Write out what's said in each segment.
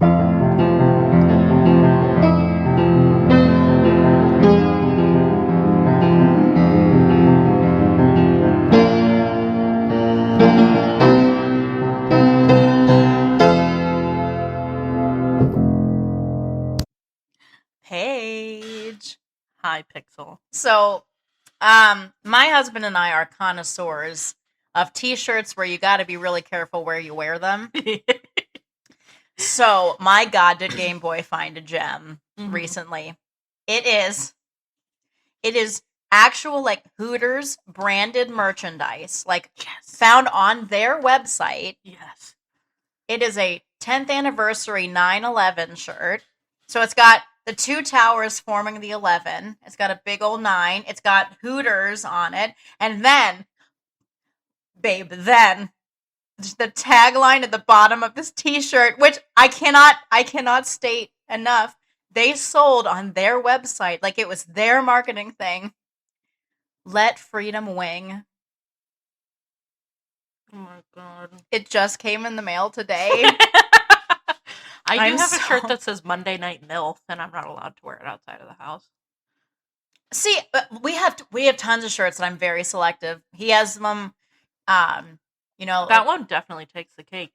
Paige. Hi, Pixel. So, my husband and I are connoisseurs of t-shirts where you got to be really careful where you wear them. So, my God, did Game Boy find a gem recently. It is actual like Hooters branded merchandise, like found on their website. Yes. It is a 10th anniversary 9/11 shirt. So it's got the two towers forming the 11. It's got a big old 9. It's got Hooters on it. And then, babe, the tagline at the bottom of this t-shirt, which I cannot state enough, they sold on their website, like it was their marketing thing. Let freedom wing. Oh my God. It just came in the mail today. I do have a shirt that says Monday Night MILF, and I'm not allowed to wear it outside of the house. See, we have tons of shirts that I'm very selective. He has them, that one definitely takes the cake.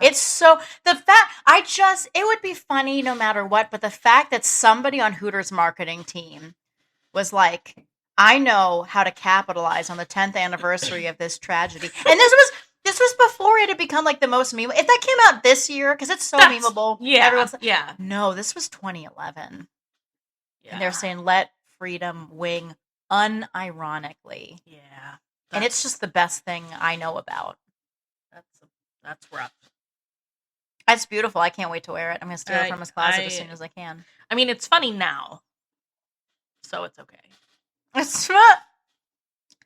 It's so it would be funny no matter what, but the fact that somebody on Hooters marketing team was like, I know how to capitalize on the 10th anniversary of this tragedy. And this was before it had become like the most meme. If that came out this year, because it's so memeable. Yeah. No, this was 2011. Yeah. And they're saying let freedom wing unironically. Yeah. And it's just the best thing I know about. That's rough. It's beautiful. I can't wait to wear it. I'm going to steal it from his closet as soon as I can. I mean, it's funny now. So it's okay. I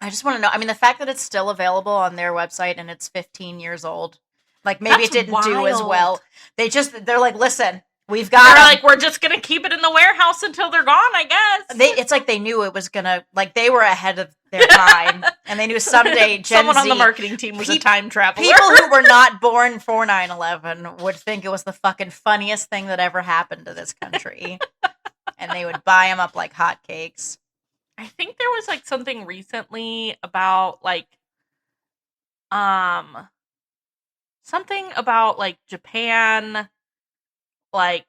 just want to know. I mean, the fact that it's still available on their website and it's 15 years old, like maybe it didn't do as well. They're like, listen, we've got. They're like, we're just gonna keep it in the warehouse until they're gone, I guess. It's like they knew it was gonna, like they were ahead of their time, and they knew someday someone on the marketing team was a time traveler. People who were not born for 9/11 would think it was the fucking funniest thing that ever happened to this country, and they would buy them up like hotcakes. I think there was like something recently about like something about like Japan, like,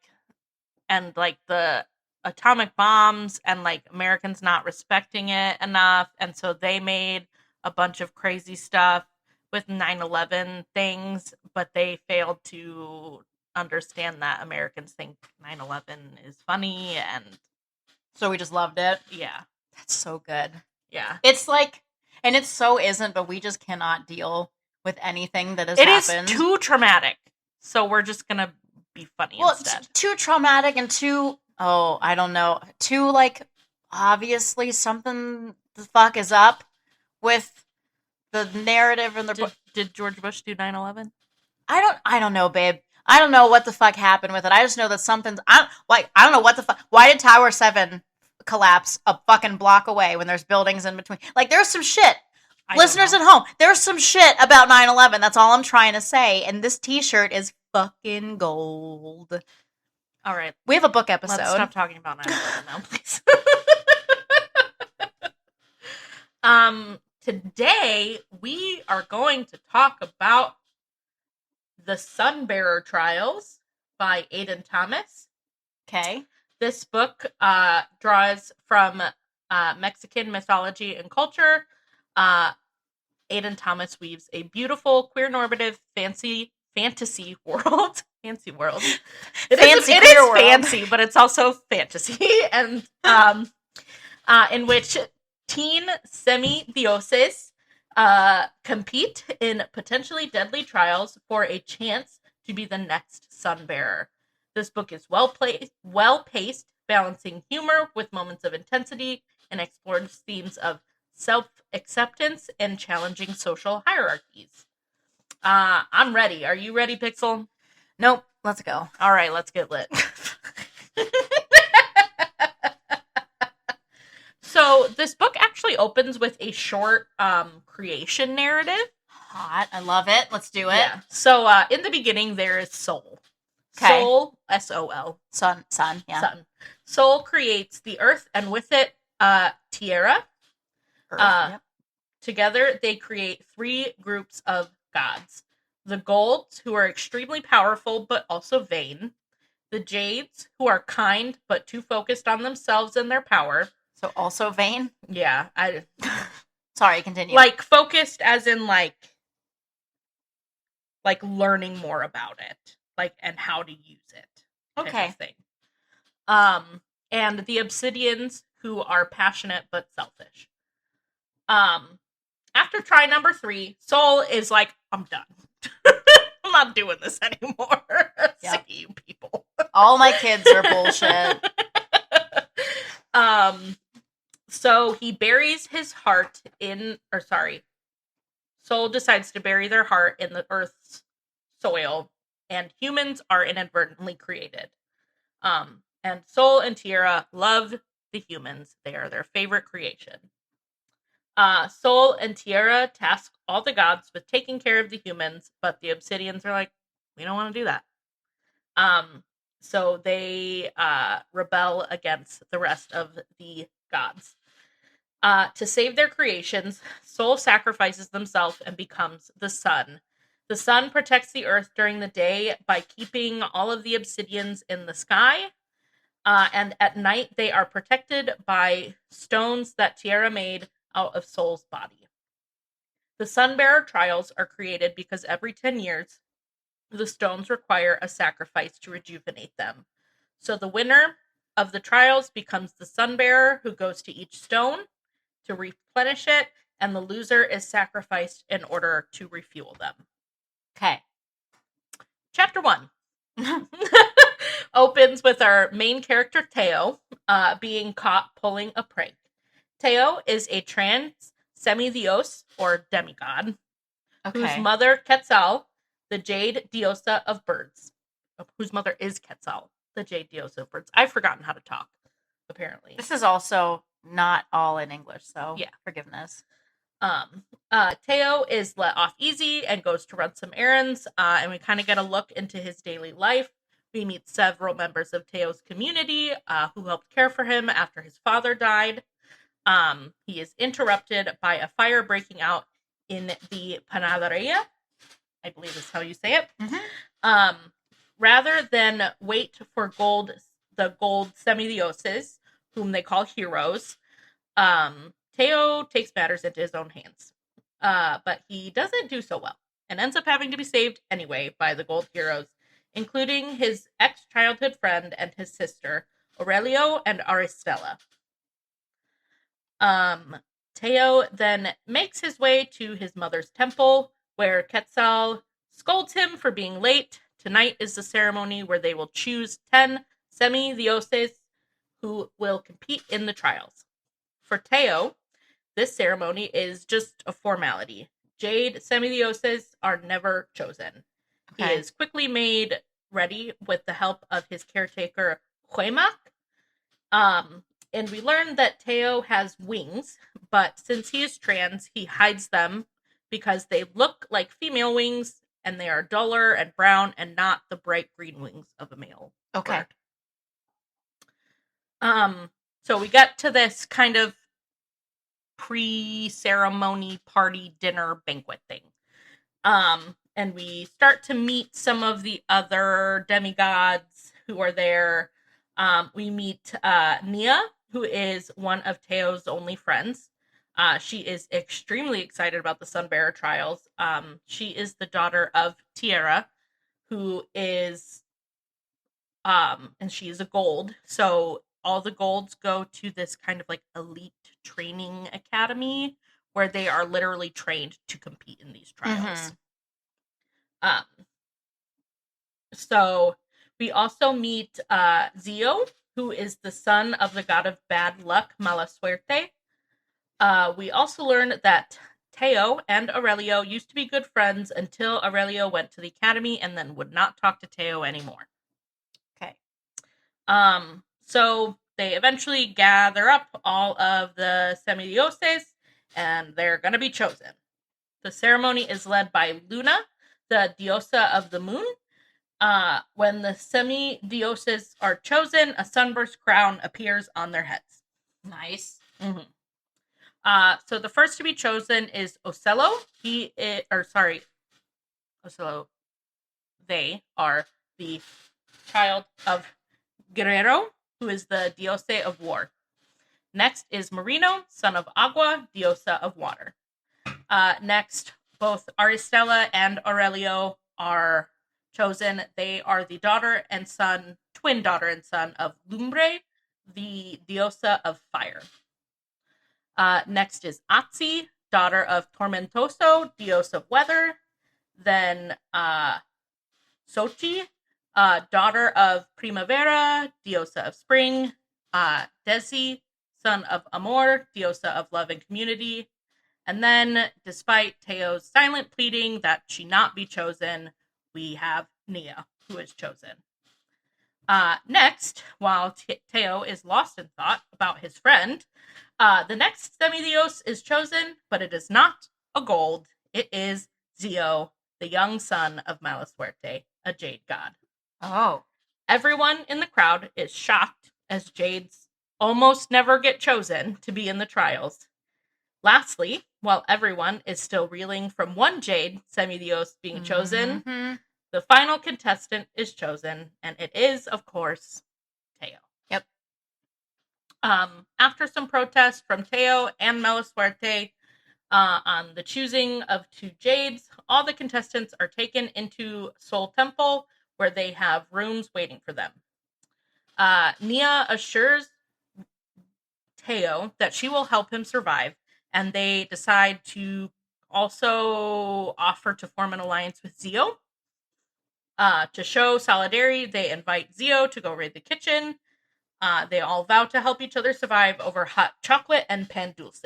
and like the atomic bombs and like Americans not respecting it enough, and so they made a bunch of crazy stuff with 9/11 things, but they failed to understand that Americans think 9/11 is funny, and so we just loved it. Yeah. That's so good. Yeah. It's like, and it so isn't, but we just cannot deal with anything that has happened. It is too traumatic. So we're just going to be funny instead. Too traumatic and I don't know. Too, like, obviously something the fuck is up with the narrative and the... Did George Bush do 9/11? I don't know, babe. I don't know what the fuck happened with it. I just know that something's... I don't know what the fuck... Why did Tower 7... collapse a fucking block away when there's buildings in between? Like, there's some shit. Listeners at home, there's some shit about 9/11. That's all I'm trying to say. And this t-shirt is fucking gold. All right. We have a book episode. Let's stop talking about 9/11 now, please. Today, we are going to talk about the Sunbearer Trials by Aiden Thomas. Okay. This book draws from Mexican mythology and culture. Aiden Thomas weaves a beautiful, queer-normative, fantasy world. Fancy world. It is fancy, but it's also fantasy. And in which teen semidioses compete in potentially deadly trials for a chance to be the next Sunbearer. This book is well-paced, balancing humor with moments of intensity, and explores themes of self-acceptance and challenging social hierarchies. I'm ready. Are you ready, Pixel? Nope. Let's go. All right, let's get lit. So this book actually opens with a short creation narrative. Hot. I love it. Let's do it. Yeah. So in the beginning, there is Soul. Okay. Sol, S-O-L. Sun, yeah. Sun. Sol creates the earth, and with it, tierra. Earth, yep. Together, they create 3 groups of gods. The golds, who are extremely powerful but also vain. The jades, who are kind but too focused on themselves and their power. So also vain? Yeah. Sorry, continue. Like, focused as in, like learning more about it. Like, and how to use it. Okay. Thing. And the obsidians, who are passionate but selfish. After try number 3, Sol is like, I'm done. I'm not doing this anymore. Sick of you people. All my kids are bullshit. So he buries his heart Sol decides to bury their heart in the earth's soil, and humans are inadvertently created. And Sol and Tierra love the humans. They are their favorite creation. Sol and Tierra task all the gods with taking care of the humans, but the Obsidians are like, we don't want to do that. So they rebel against the rest of the gods. To save their creations, Sol sacrifices themselves and becomes the sun. The sun protects the earth during the day by keeping all of the obsidians in the sky. And at night, they are protected by stones that Tierra made out of Sol's body. The Sunbearer Trials are created because every 10 years, the stones require a sacrifice to rejuvenate them. So the winner of the trials becomes the Sunbearer, who goes to each stone to replenish it, and the loser is sacrificed in order to refuel them. Okay. Chapter 1 opens with our main character, Teo, being caught pulling a prank. Teo is a trans semidios, or demigod, whose mother, Quetzal, the jade diosa of birds. Whose mother is Quetzal, the jade diosa of birds. I've forgotten how to talk, apparently. This is also not all in English, so yeah. Forgiveness. Teo is let off easy and goes to run some errands, and we kind of get a look into his daily life. We meet several members of Teo's community who helped care for him after his father died. He is interrupted by a fire breaking out in the Panaderia, I believe is how you say it. Mm-hmm. Rather than wait for the gold semidioses, whom they call heroes, Teo takes matters into his own hands. But he doesn't do so well, and ends up having to be saved anyway by the gold heroes, including his ex-childhood friend and his sister, Aurelio and Aristella. Teo then makes his way to his mother's temple, where Quetzal scolds him for being late. Tonight is the ceremony where they will choose 10 semidioses who will compete in the trials. For Teo, this ceremony is just a formality. Jade semidioses are never chosen. Okay. He is quickly made ready with the help of his caretaker, Huemak. And we learn that Teo has wings, but since he is trans, he hides them because they look like female wings, and they are duller and brown and not the bright green wings of a male bird. So we get to this kind of pre-ceremony party dinner banquet thing. And we start to meet some of the other demigods who are there. We meet Nia, who is one of Teo's only friends. She is extremely excited about the Sunbearer Trials. She is the daughter of Tierra, who is, and she is a gold. So all the golds go to this kind of like elite training academy where they are literally trained to compete in these trials. Mm-hmm. So we also meet Zio, who is the son of the god of bad luck, Mala Suerte. We also learn that Teo and Aurelio used to be good friends until Aurelio went to the academy and then would not talk to Teo anymore. Okay. So they eventually gather up all of the semidioses, and they're going to be chosen. The ceremony is led by Luna, the diosa of the moon. When the semidioses are chosen, a sunburst crown appears on their heads. Nice. So the first to be chosen is Ocello. Ocello. They are the child of Guerrero, who is the diosa of war. Next is Marino, son of Agua, diosa of water. Next, both Aristella and Aurelio are chosen. They are the twin daughter and son of Lumbre, the diosa of fire. Next is Atzi, daughter of Tormentoso, dios of weather. Then Sochi, daughter of Primavera, diosa of spring. Desi, son of Amor, diosa of love and community. And then, despite Teo's silent pleading that she not be chosen, we have Nia, who is chosen. Next, while Teo is lost in thought about his friend, the next Semidios is chosen, but it is not a gold. It is Zio, the young son of Malasuerte, a jade god. Oh. Everyone in the crowd is shocked as jades almost never get chosen to be in the trials. Lastly, while everyone is still reeling from one jade Semidios being chosen, the final contestant is chosen, and it is, of course, Teo. Yep. After some protest from Teo and Malasuerte on the choosing of two jades, all the contestants are taken into Soul Temple, where they have rooms waiting for them. Nia assures Teo that she will help him survive, and they decide to also offer to form an alliance with Zio. To show solidarity, they invite Zio to go raid the kitchen. They all vow to help each other survive over hot chocolate and pan dulce.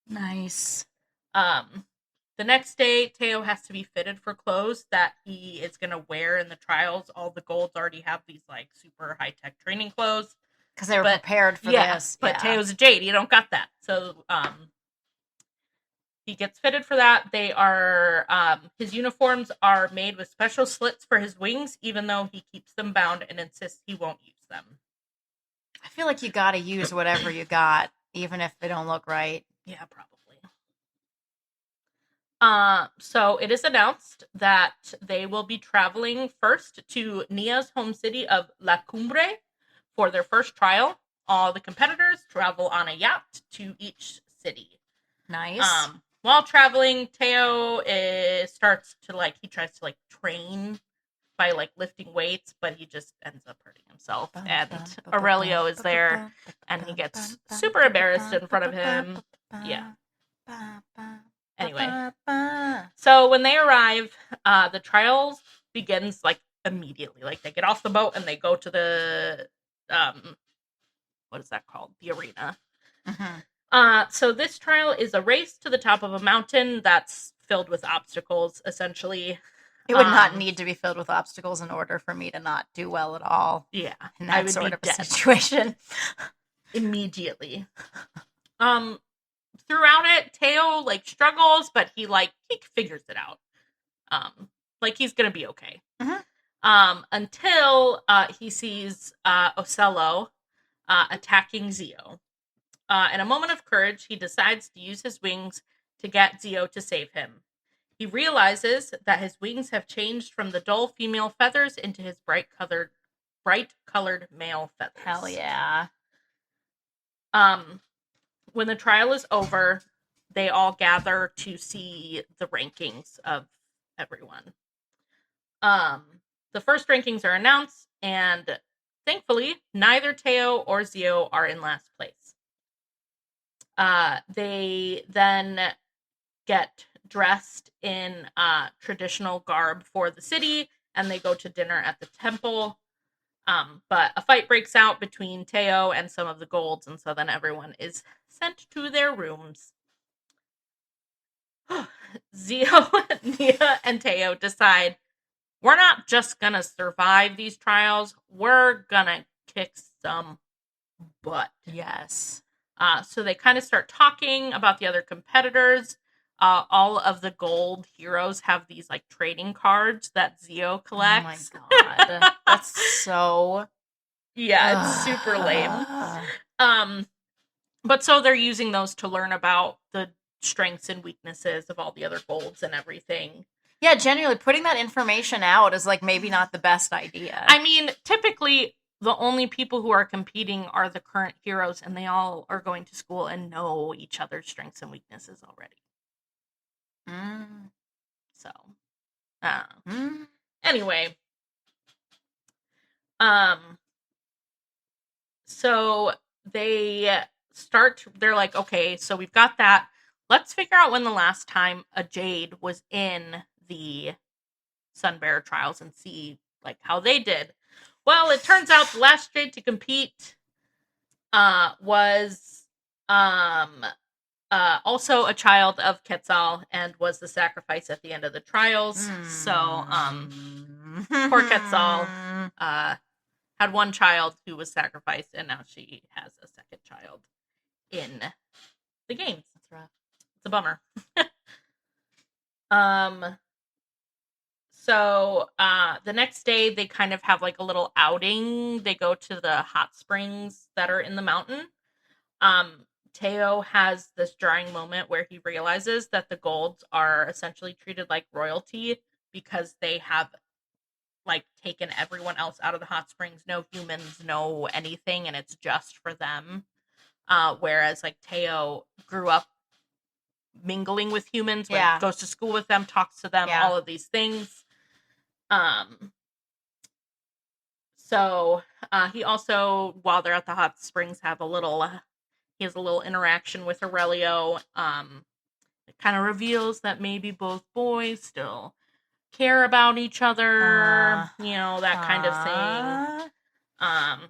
Nice. The next day, Teo has to be fitted for clothes that he is going to wear in the trials. All the golds already have these like super high-tech training clothes. Because they were prepared for this. But Teo's a jade. You don't got that. So he gets fitted for that. They are his uniforms are made with special slits for his wings, even though he keeps them bound and insists he won't use them. I feel like you got to use whatever you got, even if they don't look right. Yeah, probably. So it is announced that they will be traveling first to Nia's home city of La Cumbre for their first trial. All the competitors travel on a yacht to each city. Nice. While traveling, Teo tries to train by lifting weights, but he just ends up hurting himself. And Aurelio is there, and he gets super embarrassed in front of him. Yeah. Anyway, so when they arrive, the trials begins immediately. They get off the boat and they go to the what is that called? The arena. Mm-hmm. So this trial is a race to the top of a mountain that's filled with obstacles, essentially. It would not need to be filled with obstacles in order for me to not do well at all. Yeah. In that sort of a situation. Immediately. Throughout it, Teo struggles, but he figures it out. He's gonna be okay. Mm-hmm. Until he sees Ocello attacking Zio. In a moment of courage, he decides to use his wings to get Zio to save him. He realizes that his wings have changed from the dull female feathers into his bright-colored male feathers. Hell yeah. When the trial is over, they all gather to see the rankings of everyone. The first rankings are announced, and thankfully, neither Teo or Zio are in last place. They then get dressed in traditional garb for the city, and they go to dinner at the temple. But a fight breaks out between Teo and some of the golds, and so then everyone is sent to their rooms. Zio, Nia, and Teo decide, we're not just gonna survive these trials, we're gonna kick some butt. Yes. So they kind of start talking about the other competitors. all of the gold heroes have these like trading cards that Zio collects. Oh my god. That's so... Yeah, it's super lame. But so they're using those to learn about the strengths and weaknesses of all the other golds and everything. Yeah, genuinely, putting that information out is like maybe not the best idea. I mean, typically the only people who are competing are the current heroes, and they all are going to school and know each other's strengths and weaknesses already. So, anyway, so they're like, okay, so we've got that. Let's figure out when the last time a Jade was in the Sunbearer Trials and see like how they did. Well, it turns out the last Jade to compete was also a child of Quetzal and was the sacrifice at the end of the trials. So poor Quetzal had one child who was sacrificed, and now she has a second child in the games. That's rough. It's a bummer. So the next day they kind of have like a little outing. They go to the hot springs that are in the mountain. Teo has this jarring moment where he realizes that the golds are essentially treated like royalty because they have like taken everyone else out of the hot springs. No humans, no anything, and it's just for them. Whereas like Teo grew up mingling with humans, goes to school with them, talks to them, all of these things. So he also, while they're at the hot springs, he has a little interaction with Aurelio. It kind of reveals that maybe both boys still care about each other, that kind of thing.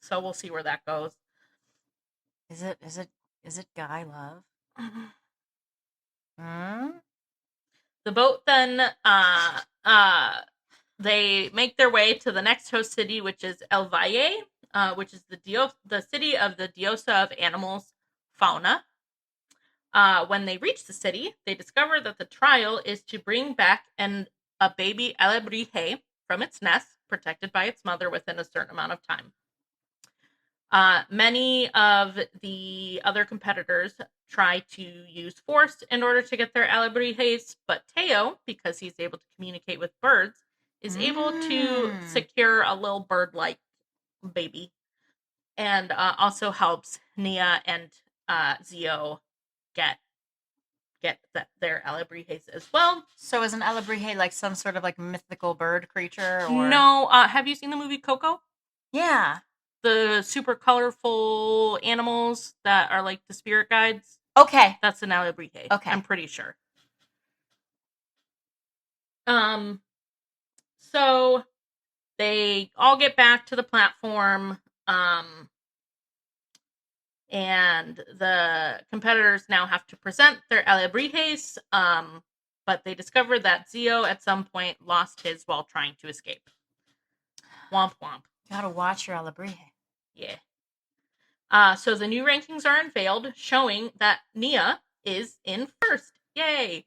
So we'll see where that goes. Is it guy love? The boat then they make their way to the next host city, which is El Valle, which is the city of the diosa of animals, Fauna. When they reach the city, they discover that the trial is to bring back a baby alebrije from its nest, protected by its mother within a certain amount of time. Many of the other competitors try to use force in order to get their alebrijes, but Teo, because he's able to communicate with birds, is able to secure a little bird-like baby, and also helps Nia and Zio get their alebrijes as well. So is an alebrije like some sort of like mythical bird creature? Or... No. Have you seen the movie Coco? Yeah. The super colorful animals that are like the spirit guides. Okay. That's an alebrije. Okay. I'm pretty sure. So they all get back to the platform. And the competitors now have to present their alebrijes. But they discover that Zio at some point lost his while trying to escape. Womp womp. You gotta watch your alebrije. Yeah. So the new rankings are unveiled, showing that Nia is in first. Yay!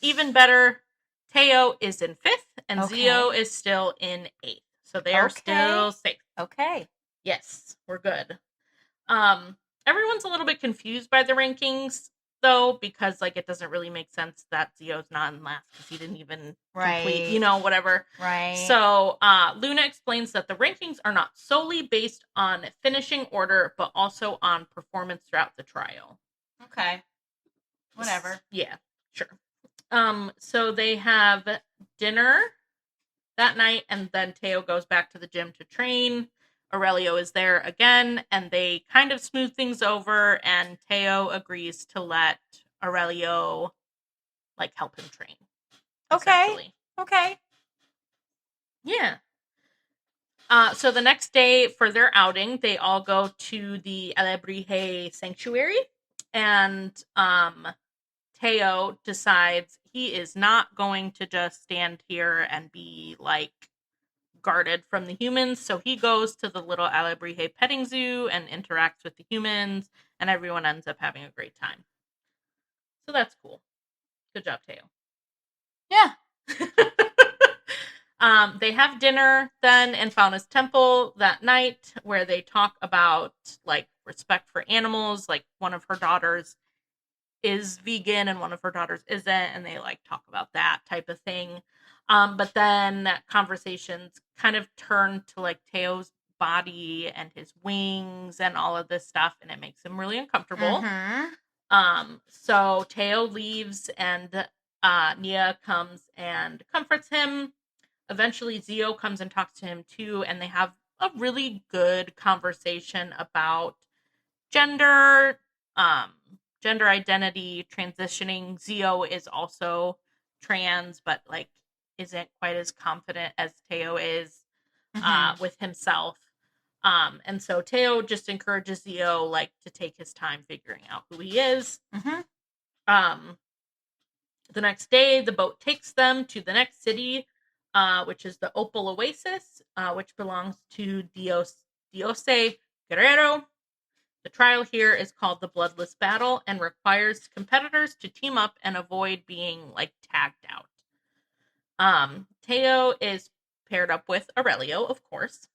Even better, Teo is in fifth, and Zio is still in eighth. So they are still safe. Okay. Yes, we're good. Everyone's a little bit confused by the rankings, though, because like it doesn't really make sense that Zio's not in last because he didn't even complete, whatever. Right. So Luna explains that the rankings are not solely based on finishing order, but also on performance throughout the trial. Okay. Whatever. Yeah, sure. So they have dinner that night, and then Teo goes back to the gym to train. Aurelio is there again, and they kind of smooth things over, and Teo agrees to let Aurelio, like, help him train. Okay. Yeah. So the next day for their outing, they all go to the Alebrije Sanctuary, and Teo decides he is not going to just stand here and be, like, guarded from the humans, so he goes to the little Alebrije petting zoo and interacts with the humans, and everyone ends up having a great time. So that's cool. Good job, Teo. Yeah. They have dinner then in Fauna's temple that night where they talk about like respect for animals. Like one of her daughters is vegan and one of her daughters isn't, and they like talk about that type of thing. But then conversations kind of turn to like Teo's body and his wings and all of this stuff, and it makes him really uncomfortable. So Teo leaves and Nia comes and comforts him. Eventually Zio comes and talks to him too, and they have a really good conversation about gender, um, gender identity, transitioning. Zio is also trans, but like isn't quite as confident as Teo is with himself. And so Teo just encourages Zio like to take his time figuring out who he is. The next day, the boat takes them to the next city, which is the Opal Oasis, which belongs to Diose Guerrero. The trial here is called the Bloodless Battle and requires competitors to team up and avoid being like tagged out. Teo is paired up with Aurelio, of course.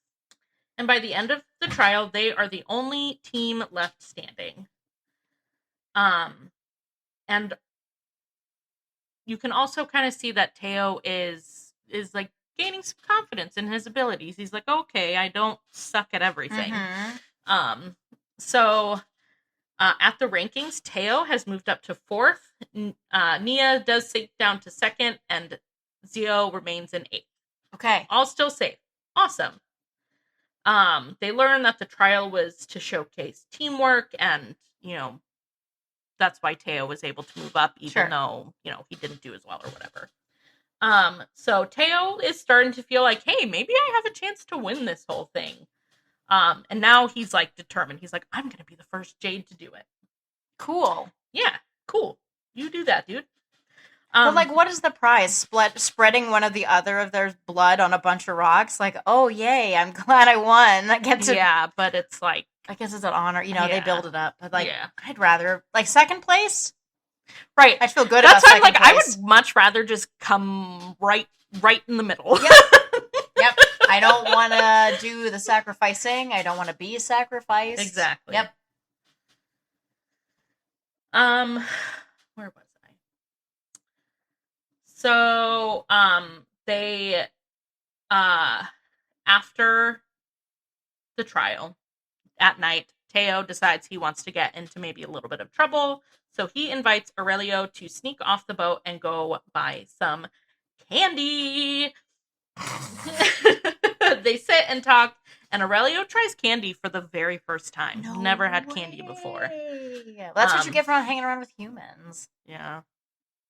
And by the end of the trial, they are the only team left standing. And you can also kind of see that Teo is like gaining some confidence in his abilities. He's like, okay, I don't suck at everything. So at the rankings, Teo has moved up to 4th. Nia does sink down to 2nd, and Zio remains in 8th. Okay. All still safe. Awesome. They learned that the trial was to showcase teamwork, and, you know, that's why Teo was able to move up, even though, you know, he didn't do as well or whatever. So Teo is starting to feel like, hey, maybe I have a chance to win this whole thing. And now he's like determined. He's like, I'm gonna be the first Jade to do it. Cool. Yeah, cool. You do that, dude. But like, what is the prize? Spreading one of the other of their blood on a bunch of rocks? Like, oh yay, I'm glad I won. I get to. Yeah, but it's like, I guess it's an honor. You know, they build it up. But like, yeah. I'd rather like 2nd place. Right. I'd feel good That's about why 2nd I place. would much rather just come right in the middle. Yep. Yep. I don't want to do the sacrificing. I don't want to be sacrificed. Exactly. Yep. Where was I? So, they, after the trial at night, Teo decides he wants to get into maybe a little bit of trouble. So he invites Aurelio to sneak off the boat and go buy some candy. They sit and talk, and Aurelio tries candy for the very first time. No Never had way. candy before. Well, that's what you get for hanging around with humans. Yeah.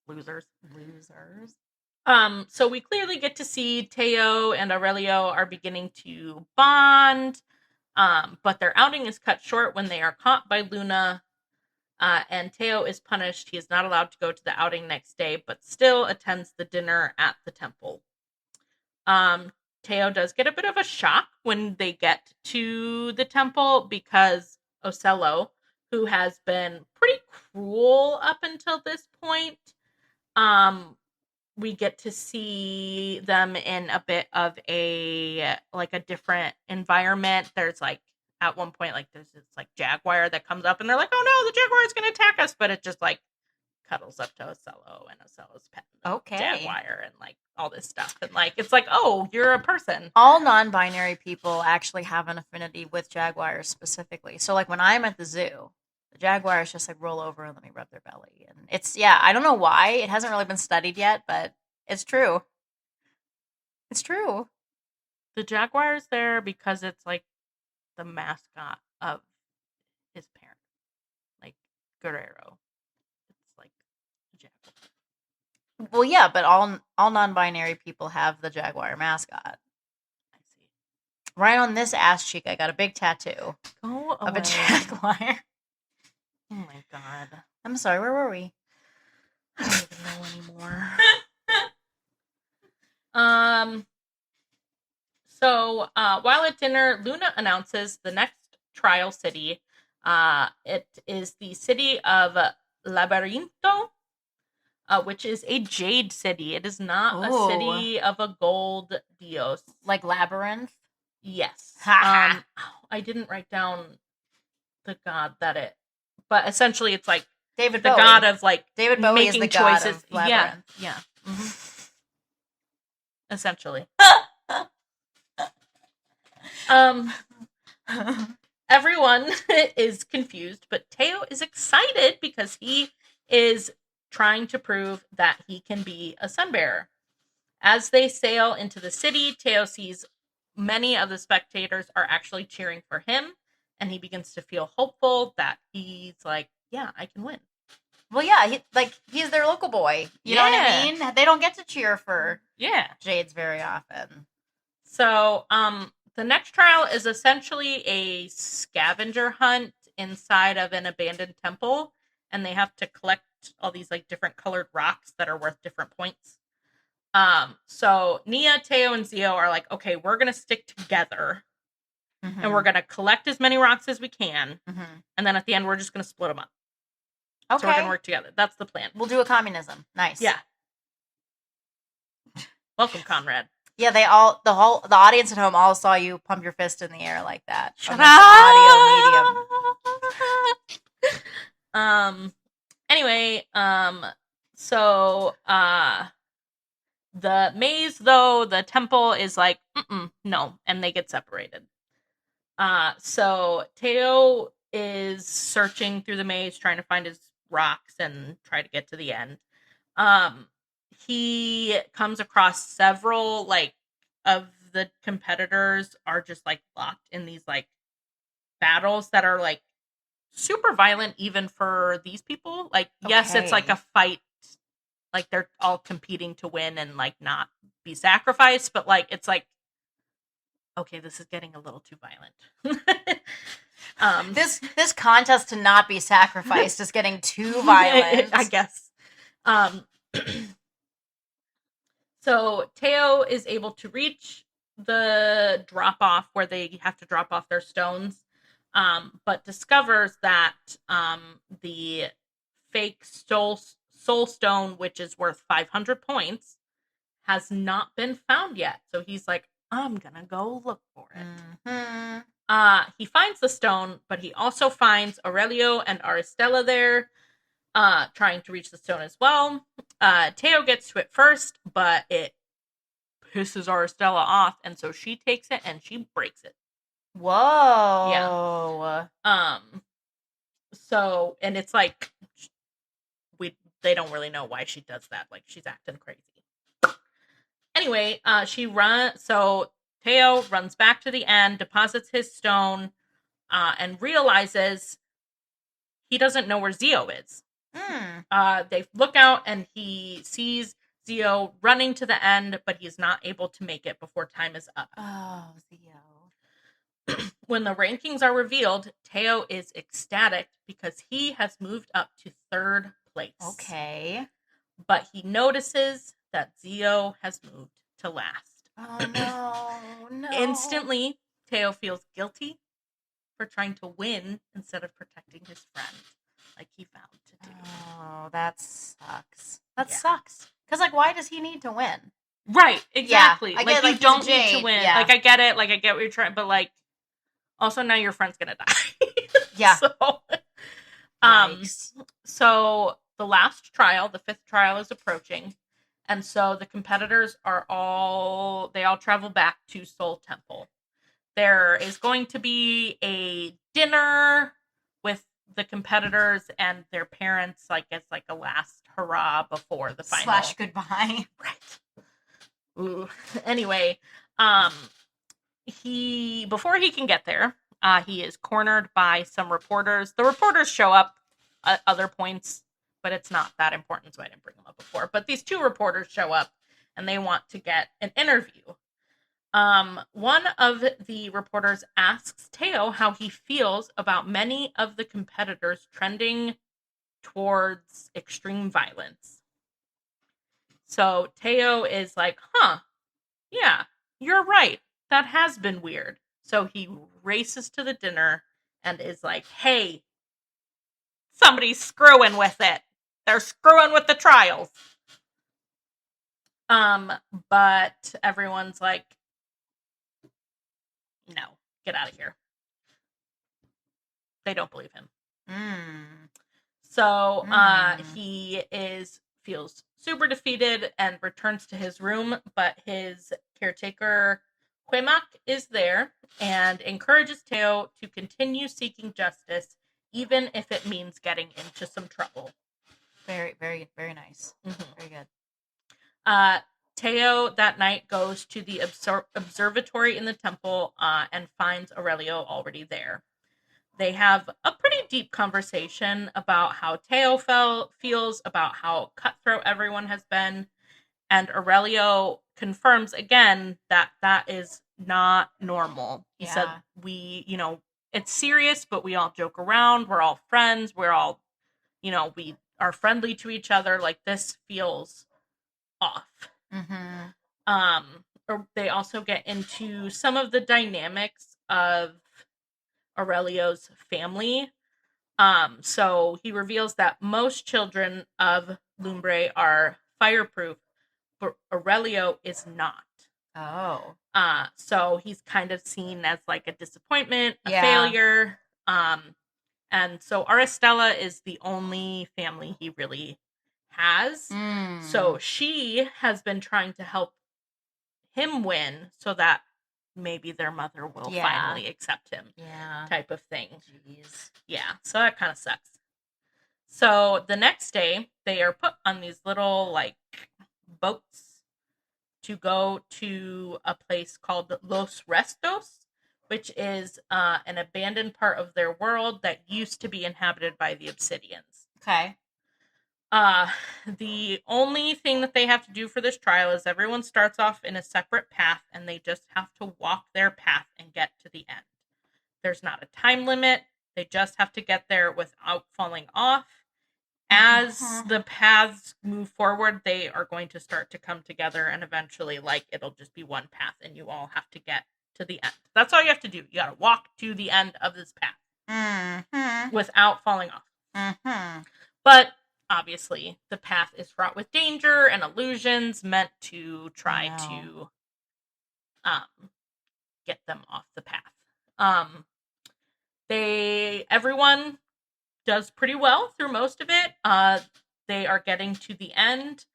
Losers. Losers. So we clearly get to see Teo and Aurelio are beginning to bond. But their outing is cut short when they are caught by Luna. And Teo is punished. He is not allowed to go to the outing next day, but still attends the dinner at the temple. Teo does get a bit of a shock when they get to the temple because Ocello, who has been pretty cruel up until this point, we get to see them in a bit of a different environment. There's like at one point like there's this like jaguar that comes up and they're like, oh no, the jaguar is going to attack us, but it just like cuddles up to Ocello and Ocello's petting the jaguar and like all this stuff, and like it's like, oh, you're a person. All non-binary people actually have an affinity with jaguars specifically. So like when I'm at the zoo, the jaguars just like roll over and let me rub their belly, and it's I don't know why, it hasn't really been studied yet, but it's true. It's true. The jaguar is there because it's like the mascot of his parent, like Guerrero. It's like a jaguar. Well, yeah, but all non-binary people have the jaguar mascot. I see. Right on this ass cheek, I got a big tattoo of a jaguar. Oh my god. I'm sorry, where were we? I don't even know anymore. So while at dinner, Luna announces the next trial city. It is the city of Labyrinto. which is a jade city. It is not a Ooh. city of a gold dios. Like Labyrinth? Yes. Ha I didn't write down the god that it, but essentially it's like David the Bowie. god of like David Bowie making is the god choices. of Labyrinth. Yeah. Essentially. Everyone is confused, but Teo is excited because he is trying to prove that he can be a Sunbearer. As they sail into the city, Teo sees many of the spectators are actually cheering for him, and he begins to feel hopeful that he's like, yeah, I can win. Well, yeah, he's their local boy. You know what I mean? They don't get to cheer for Jades very often. So, the next trial is essentially a scavenger hunt inside of an abandoned temple, and they have to collect all these like different colored rocks that are worth different points. So Nia, Teo, and Zio are like, okay, we're gonna stick together, and we're gonna collect as many rocks as we can, and then at the end we're just gonna split them up. Okay. So we're gonna work together. That's the plan. We'll do a communism. Nice. Yeah. Welcome, Conrad. Yeah, the audience at home all saw you pump your fist in the air like that. Shut up! Audio medium. Anyway, so the maze, though, the temple is like, no, and they get separated. So Teo is searching through the maze, trying to find his rocks and try to get to the end. He comes across several, like, of the competitors are just, like, locked in these, like, battles that are, like, super violent even for these people. Like, yes, it's like a fight. Like, they're all competing to win and, like, not be sacrificed. But, like, it's like, okay, this is getting a little too violent. This contest to not be sacrificed is getting too violent. I guess. So Teo is able to reach the drop-off where they have to drop off their stones, but discovers that the fake soul stone, which is worth 500 points, has not been found yet. So he's like, I'm gonna go look for it. He finds the stone, but he also finds Aurelio and Aristella there, trying to reach the stone as well. Teo gets to it first, but it pisses Aristella off, and so she takes it and she breaks it. Whoa. Yeah. So, and it's like, they don't really know why she does that. Like, she's acting crazy. Anyway, so Teo runs back to the end, deposits his stone, and realizes he doesn't know where Zio is. They look out and he sees Zio running to the end, but he's not able to make it before time is up. Oh, Zio. When the rankings are revealed, Teo is ecstatic because he has moved up to 3rd place. Okay. But he notices that Zio has moved to last. Oh, no. Instantly, Teo feels guilty for trying to win instead of protecting his friend, like he vowed to do. Oh, that sucks. That sucks. Because, like, why does he need to win? Right, exactly. Yeah, like, you don't need to win. Yeah. Like, I get it. Like, I get what you're trying, but, like, also now your friend's gonna die. Yeah. So the last trial, the 5th trial, is approaching. And so the competitors all travel back to Soul Temple. There is going to be a dinner with the competitors and their parents, like, it's like a last hurrah before the final. / goodbye. Right. Ooh. Anyway, before he can get there, he is cornered by some reporters. The reporters show up at other points, but it's not that important, so I didn't bring them up before. But these 2 reporters show up, and they want to get an interview. One of the reporters asks Teo how he feels about many of the competitors trending towards extreme violence. So Teo is like, yeah, you're right. That has been weird. So he races to the dinner and is like, hey, somebody's screwing with it. They're screwing with the trials. But everyone's like, no, get out of here. They don't believe him. So he feels super defeated and returns to his room, but his caretaker Quemak is there and encourages Teo to continue seeking justice, even if it means getting into some trouble. Very, very, very nice. Very good. Teo that night goes to the observatory in the temple and finds Aurelio already there. They have a pretty deep conversation about how Teo feels, about how cutthroat everyone has been, and Aurelio confirms again that that is not normal. He said, it's serious, but we all joke around. We're all friends. We're all, we are friendly to each other. Like, this feels off. They also get into some of the dynamics of Aurelio's family. So he reveals that most children of Lumbre are fireproof, but Aurelio is not. Oh. So he's kind of seen as like a disappointment, a failure. And so Aristella is the only family he really has. So she has been trying to help him win so that maybe their mother will finally accept him. Type of thing. Jeez. Yeah, so that kind of sucks. So the next day, they are put on these little, like, boats to go to a place called Los Restos, which is an abandoned part of their world that used to be inhabited by the Obsidians. Okay. The only thing that they have to do for this trial is everyone starts off in a separate path, and they just have to walk their path and get to the end. There's not a time limit. They just have to get there without falling off. As the paths move forward, they are going to start to come together, and eventually, like, it'll just be one path, and you all have to get to the end. That's all you have to do. You gotta walk to the end of this path without falling off. But obviously, the path is fraught with danger and illusions meant to try to get them off the path. Everyone does pretty well through most of it. They are getting to the end,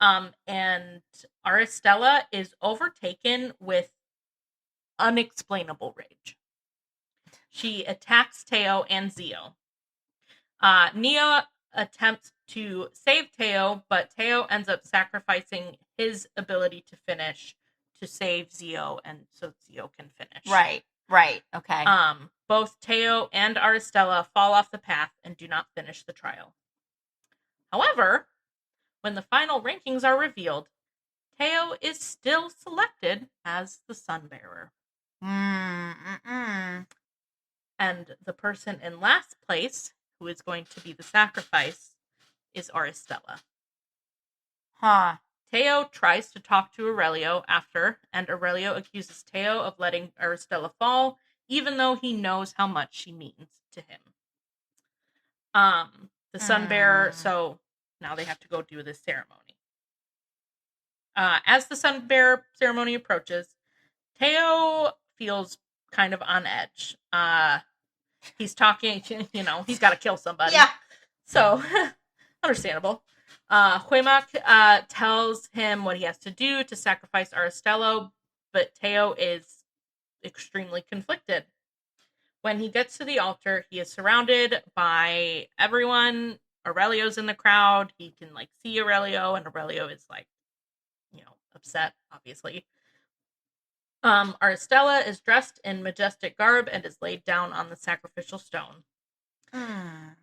and Aristella is overtaken with unexplainable rage. She attacks Teo and Zio. Nia attempts to save Teo, but Teo ends up sacrificing his ability to finish to save Zio, and so Zio can finish. Right. Okay. Both Teo and Aristella fall off the path and do not finish the trial. However, when the final rankings are revealed, Teo is still selected as the Sunbearer. And the person in last place, who is going to be the sacrifice, is Aristella. Teo tries to talk to Aurelio after, and Aurelio accuses Teo of letting Aristella fall, even though he knows how much she means to him. The Sunbearer, so now they have to go do this ceremony. As the Sunbearer ceremony approaches, Teo feels kind of on edge. He's talking, he's got to kill somebody. Yeah. So, understandable. Quemak tells him what he has to do to sacrifice Aristella, but Teo is extremely conflicted. When he gets to the altar, he is surrounded by everyone. Aurelio's in the crowd. He can, see Aurelio, and Aurelio is, upset, obviously. Aristella is dressed in majestic garb and is laid down on the sacrificial stone.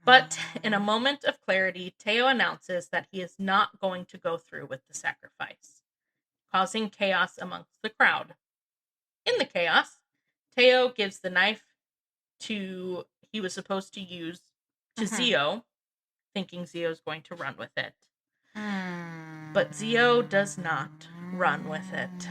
But in a moment of clarity, Teo announces that he is not going to go through with the sacrifice, causing chaos amongst the crowd. In the chaos, Teo gives the knife he was supposed to use to Zio, thinking Zio's going to run with it. But Zio does not run with it.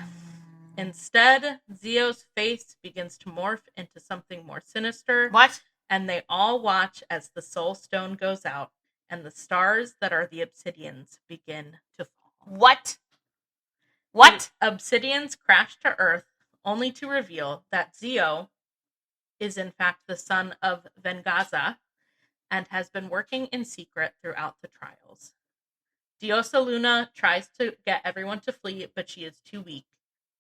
Instead, Zio's face begins to morph into something more sinister. What? And they all watch as the soul stone goes out and the stars that are the obsidians begin to fall. What? What? The obsidians crash to Earth, only to reveal that Zio is in fact the son of Vengaza and has been working in secret throughout the trials. Diosa Luna tries to get everyone to flee, but she is too weak.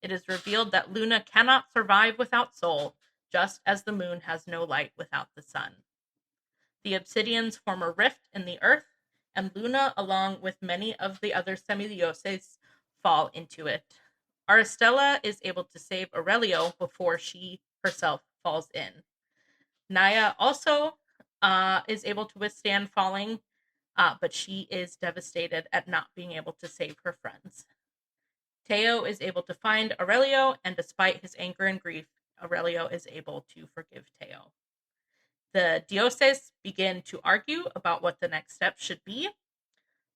It is revealed that Luna cannot survive without Sol, just as the moon has no light without the sun. The obsidians form a rift in the earth, and Luna, along with many of the other Semidioses, fall into it. Aristella is able to save Aurelio before she herself falls in. Naya also is able to withstand falling, but she is devastated at not being able to save her friends. Teo is able to find Aurelio, and despite his anger and grief, Aurelio is able to forgive Teo. The dioses begin to argue about what the next step should be.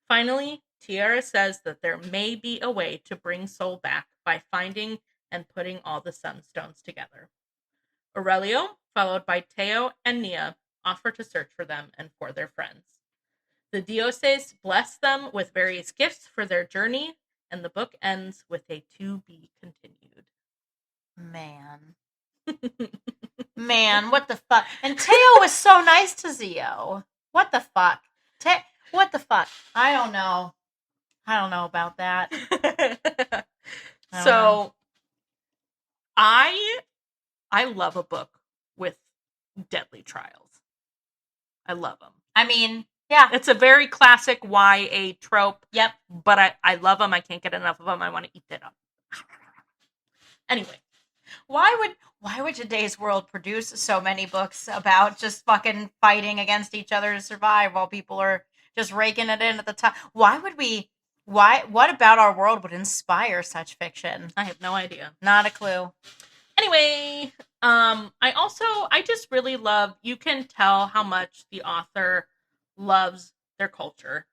Finally, Tiara says that there may be a way to bring Sol back by finding and putting all the sunstones together. Aurelio, followed by Teo and Nia, offer to search for them and for their friends. The dioses bless them with various gifts for their journey, and the book ends with a to be continued. Man. Man, what the fuck? And Teo was so nice to Zio. What the fuck? What the fuck? I don't know. I don't know about that. So, I love a book with deadly trials. I love them. I mean, yeah. It's a very classic YA trope. Yep. But I love them. I can't get enough of them. I want to eat it up. Anyway. Why would today's world produce so many books about just fucking fighting against each other to survive while people are just raking it in at the top? What about our world would inspire such fiction? I have no idea. Not a clue. Anyway, I just really love, you can tell how much the author loves their culture.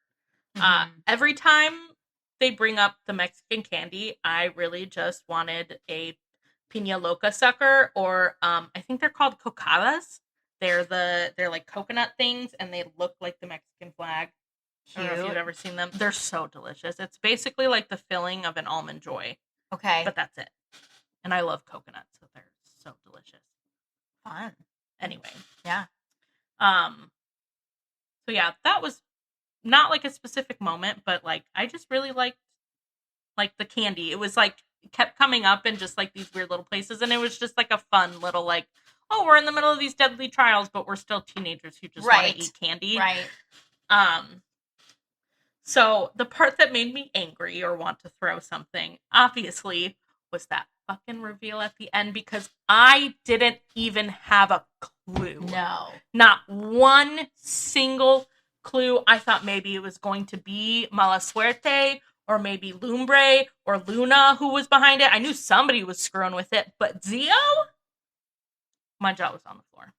Mm-hmm. Every time they bring up the Mexican candy, I really just wanted a piña loca sucker, or I think they're called cocadas. They're like coconut things, and they look like the Mexican flag. Cute. I don't know if you've ever seen them. They're so delicious. It's basically like the filling of an Almond Joy. Okay. But that's it. And I love coconuts, so they're so delicious. Fun. Anyway. Yeah. So yeah, that was not like a specific moment, but like I just really liked like the candy. It was like it kept coming up in just like these weird little places, and it was just like a fun little like, oh, we're in the middle of these deadly trials, but we're still teenagers who just want to eat candy. Right. So the part that made me angry or want to throw something, obviously, was that fucking reveal at the end, because I didn't even have a clue. No. Not one single clue. I thought maybe it was going to be Mala Suerte, or maybe Lumbre or Luna who was behind it. I knew somebody was screwing with it, but Zio? My jaw was on the floor.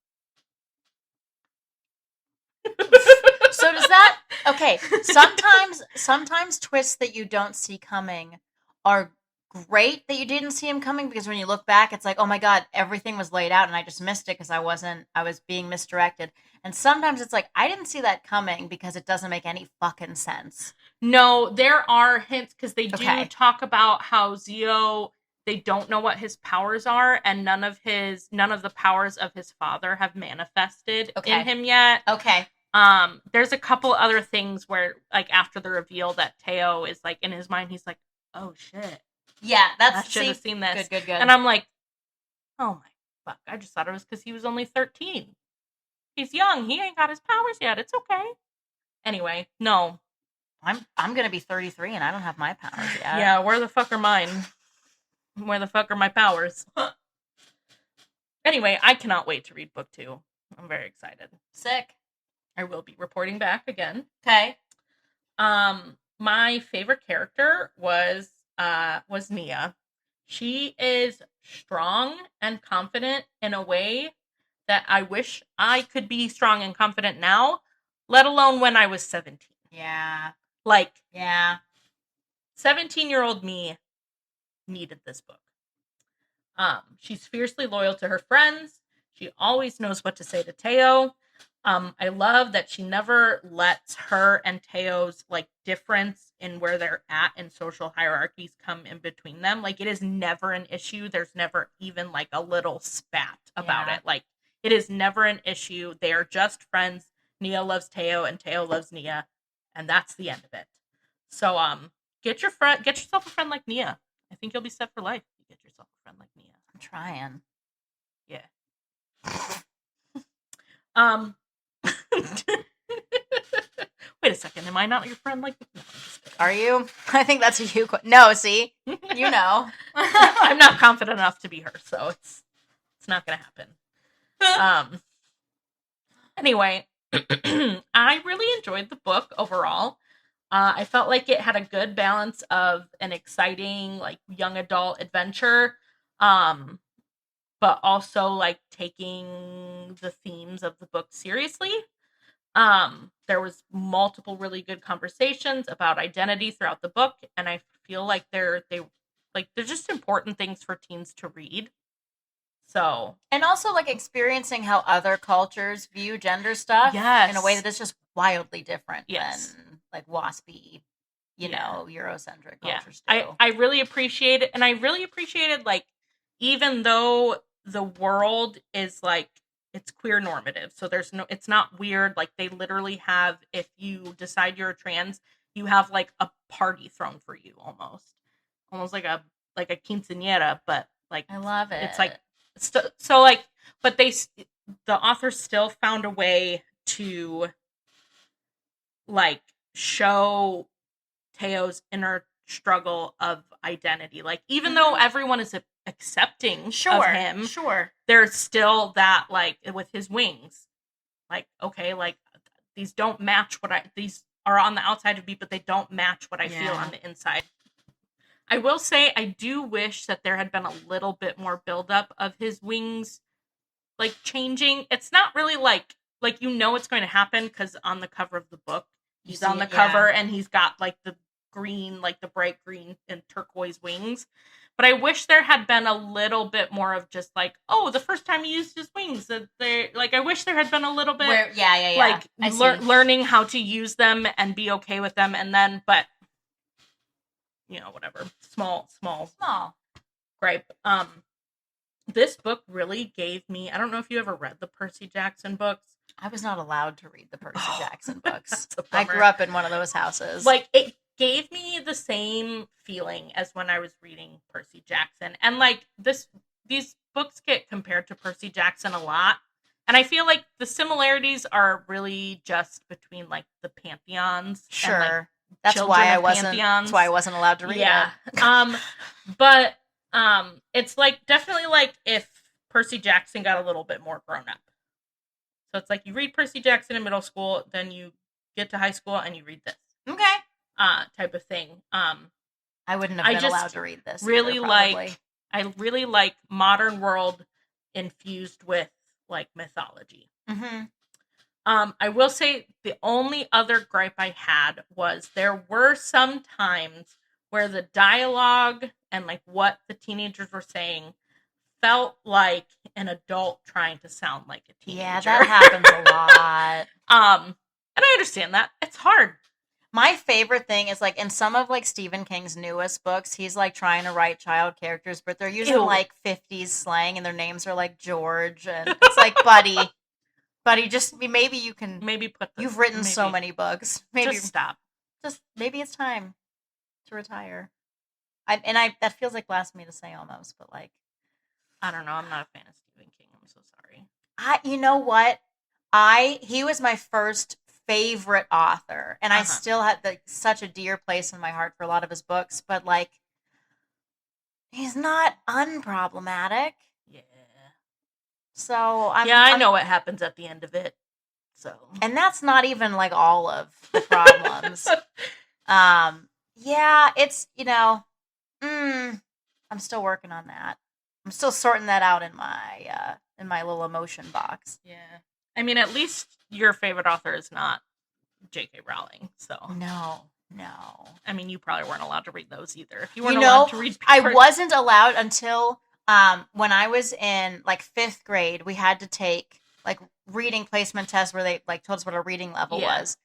So does that... Okay, sometimes twists that you don't see coming are great that you didn't see him coming, because when you look back, it's like, oh my god, everything was laid out and I just missed it because I was being misdirected. And sometimes it's like, I didn't see that coming because it doesn't make any fucking sense. No, there are hints, because they do talk about how Zio, they don't know what his powers are, and none of the powers of his father have manifested in him yet. Okay. There's a couple other things where, like, after the reveal that Teo is, like, in his mind, he's like, oh shit. Yeah, I should have seen this. Good. And I'm like, oh my fuck, I just thought it was because he was only 13. He's young. He ain't got his powers yet. It's okay. Anyway, no. I'm gonna be 33 and I don't have my powers yet. Yeah, where the fuck are mine? Where the fuck are my powers? Anyway, I cannot wait to read book 2. I'm very excited. Sick. I will be reporting back again. Okay. My favorite character was Nia. She is strong and confident in a way that I wish I could be strong and confident now, let alone when I was 17. Yeah. Like, yeah. 17-year-old me needed this book. She's fiercely loyal to her friends. She always knows what to say to Teo. I love that she never lets her and Teo's like difference in where they're at in social hierarchies come in between them. Like it is never an issue. There's never even like a little spat about Yeah. it. Like it is never an issue. They are just friends. Nia loves Teo and Teo loves Nia, and that's the end of it. So get yourself a friend like Nia. I think you'll be set for life if you get yourself a friend like Nia. I'm trying. Yeah. Um Wait a second, am I not your friend like no, Are you? I think that's a you. No, see? You know. I'm not confident enough to be her, so it's not gonna happen. Anyway, I really enjoyed the book overall. I felt like it had a good balance of an exciting, like, young adult adventure, but also, like, taking the themes of the book seriously. There was multiple really good conversations about identity throughout the book, and I feel like they're just important things for teens to read. So, and also like experiencing how other cultures view gender stuff in a way that is just wildly different than like waspy, you know, Eurocentric cultures do. I really appreciate it, and I really appreciated like even though the world is like it's queer normative, so it's not weird. Like they literally have, if you decide you're a trans, you have like a party thrown for you, almost like a quinceañera, but like I love it. It's like so like, but the author still found a way to like show Teo's inner struggle of identity. Like even though everyone is accepting of him, there's still that like with his wings. Like okay, like these don't match these are on the outside of me, but they don't match what I feel on the inside. I will say I do wish that there had been a little bit more buildup of his wings like changing. It's not really like you know it's going to happen because on the cover of the book he's on the cover and he's got like the green, like the bright green and turquoise wings. But I wish there had been a little bit more of just like, oh, the first time he used his wings, that they like. I wish there had been a little bit, like learning how to use them and be okay with them, and then, but you know, whatever, small gripe. This book really gave me. I don't know if you ever read the Percy Jackson books. I was not allowed to read the Percy Jackson books. I grew up in one of those houses. Like it gave me the same feeling as when I was reading Percy Jackson. And like these books get compared to Percy Jackson a lot. And I feel like the similarities are really just between like the pantheons. Sure. And, like, that's why I wasn't allowed to read it. But it's like definitely like if Percy Jackson got a little bit more grown up. So it's like you read Percy Jackson in middle school, then you get to high school and you read this. Okay. Type of thing. I wouldn't have been allowed to read this. Really I really like modern world infused with like mythology. Mm-hmm. I will say the only other gripe I had was there were some times where the dialogue and like what the teenagers were saying felt like an adult trying to sound like a teenager. Yeah, that happens a lot. And I understand that. It's hard. My favorite thing is like in some of like Stephen King's newest books, he's like trying to write child characters, but they're using like 50s slang and their names are like George, and it's like buddy, just maybe you can you've written so many books. Maybe just stop. Just maybe it's time to retire. That feels like blasphemy to say almost, but like I don't know. I'm not a fan of Stephen King. I'm so sorry. You know what? He was my first favorite author, and I still had such a dear place in my heart for a lot of his books, but like he's not unproblematic. Yeah. So I know what happens at the end of it. So, and that's not even like all of the problems. Yeah, it's I'm still working on that. I'm still sorting that out in my little emotion box. Yeah. I mean, at least your favorite author is not J.K. Rowling, so. No. I mean, you probably weren't allowed to read those either. If you weren't allowed to read I wasn't allowed until when I was in like 5th grade, we had to take like reading placement tests where they like told us what our reading level Yeah. was.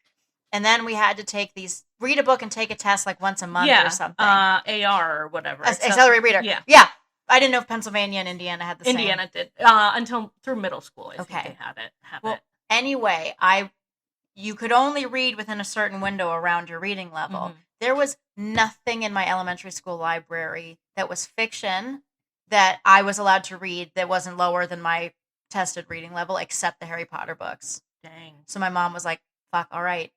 And then we had to take read a book and take a test like once a month or something. AR or whatever. Accelerated reader. Yeah. Yeah. I didn't know if Pennsylvania and Indiana had the same. Indiana did. Until through middle school, I think they had it. Anyway, you could only read within a certain window around your reading level. Mm-hmm. There was nothing in my elementary school library that was fiction that I was allowed to read that wasn't lower than my tested reading level, except the Harry Potter books. Dang. So my mom was like, fuck, all right.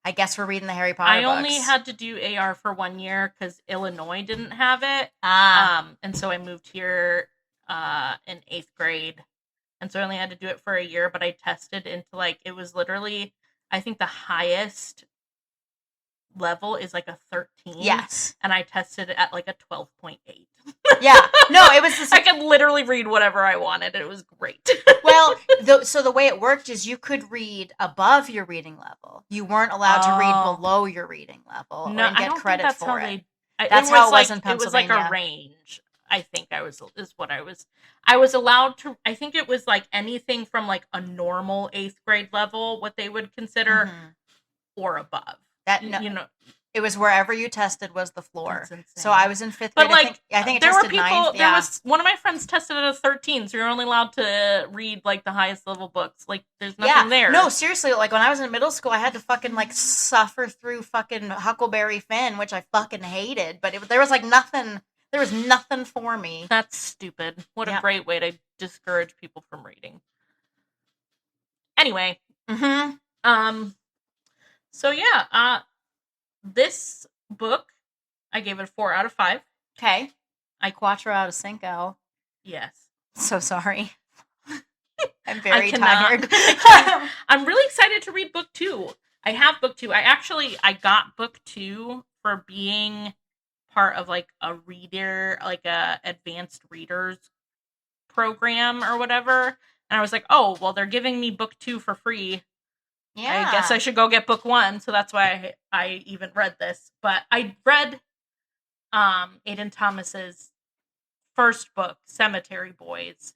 I guess we're reading the Harry Potter books. I only had to do AR for 1 year because Illinois didn't have it. And so I moved here in 8th grade. And so I only had to do it for a year, but I tested into like, it was literally, I think the highest level is like a 13. Yes. And I tested at like a 12.8. Yeah. No, it was I could literally read whatever I wanted. It was great. Well, so the way it worked is you could read above your reading level. You weren't allowed to read below your reading level and get credit for it. That's how it was in Pennsylvania. It was like a range. I think I was allowed to, I think it was like anything from like a normal 8th grade level, what they would consider, or above. It was wherever you tested was the floor. So I was in 5th grade. But like, I think it there tested were people, 9th. There was, one of my friends tested at a 13, so you're only allowed to read like the highest level books. Like, there's nothing there. No, seriously, like when I was in middle school, I had to fucking like suffer through fucking Huckleberry Finn, which I fucking hated. But there was like nothing. There was nothing for me. That's stupid. What a great way to discourage people from reading. Anyway. Mm-hmm. So yeah, this book, I gave it a 4 out of 5. Okay. I quattro out of cinco. Yes. So sorry. I'm very tired. I'm really excited to read book 2. I have book 2. I got book 2 for being part of like a reader, like a advanced readers program or whatever. And I was like, oh, well, they're giving me book 2 for free. Yeah. I guess I should go get book 1. So that's why I even read this. But I read Aiden Thomas's first book, Cemetery Boys.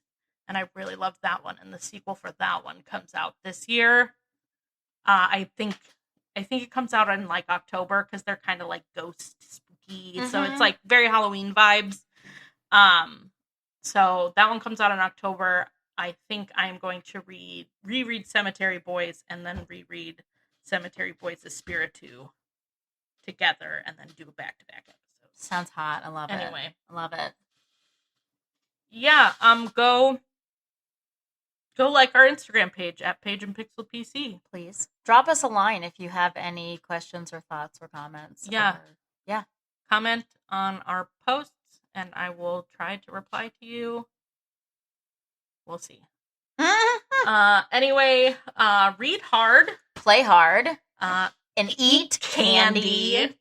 And I really loved that one. And the sequel for that one comes out this year. I think it comes out in like October because they're kind of like ghost spooky. Mm-hmm. So it's like very Halloween vibes. So that one comes out in October. I think I'm going to reread Cemetery Boys and then reread Cemetery Boys' Spiritu together and then do a back-to-back episode. Sounds hot. I love it. Anyway. I love it. Yeah, go like our Instagram page at Page and Pixel PC. Please. Drop us a line if you have any questions or thoughts or comments. Yeah. Comment on our posts and I will try to reply to you. We'll see. Anyway, read hard. Play hard. And eat candy.